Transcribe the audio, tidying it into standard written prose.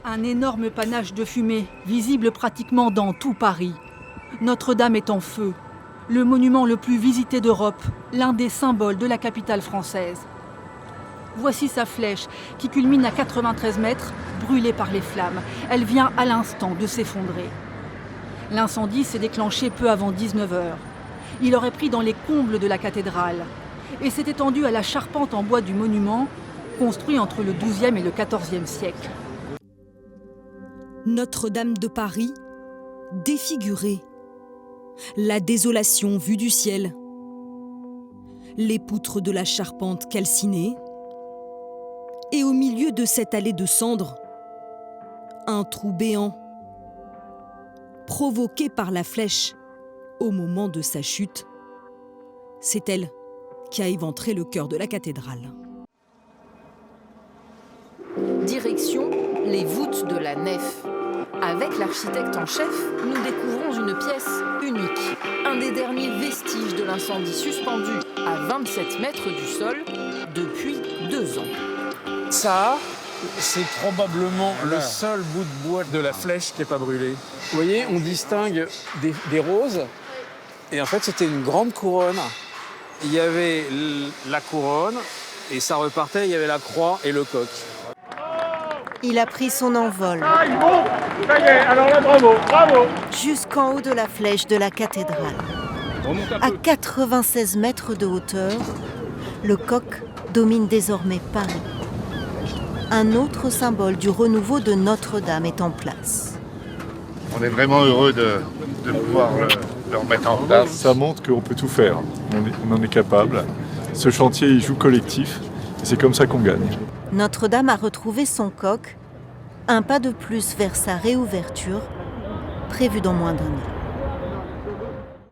Un énorme panache de fumée, visible pratiquement dans tout Paris. Notre-Dame est en feu, le monument le plus visité d'Europe, l'un des symboles de la capitale française. Voici sa flèche, qui culmine à 93 mètres, brûlée par les flammes. Elle vient à l'instant de s'effondrer. L'incendie s'est déclenché peu avant 19 h. Il aurait pris dans les combles de la cathédrale et s'est étendu à la charpente en bois du monument, construit entre le XIIe et le XIVe siècle. Notre-Dame de Paris, défigurée. La désolation vue du ciel. Les poutres de la charpente calcinées. Et au milieu de cette allée de cendres, un trou béant, provoqué par la flèche au moment de sa chute. C'est elle qui a éventré le cœur de la cathédrale. Direction les voûtes de la nef. Avec l'architecte en chef, nous découvrons une pièce unique, un des derniers vestiges de l'incendie suspendu à 27 mètres du sol depuis 2 ans. Ça, c'est probablement le seul bout de bois de la flèche qui n'est pas brûlé. Vous voyez, on distingue des roses. Et en fait, c'était une grande couronne. Il y avait la couronne et ça repartait, il y avait la croix et le coq. Il a pris son envol. Ah, il monte. Ça y est, alors là, bravo, bravo. Jusqu'en haut de la flèche de la cathédrale. À 96 mètres de hauteur, le coq domine désormais Paris. Un autre symbole du renouveau de Notre-Dame est en place. On est vraiment heureux de pouvoir le remettre en place. Ça montre qu'on peut tout faire, on en est capable. Ce chantier, il joue collectif, et c'est comme ça qu'on gagne. Notre-Dame a retrouvé son coq, un pas de plus vers sa réouverture, prévue dans moins d'1 an.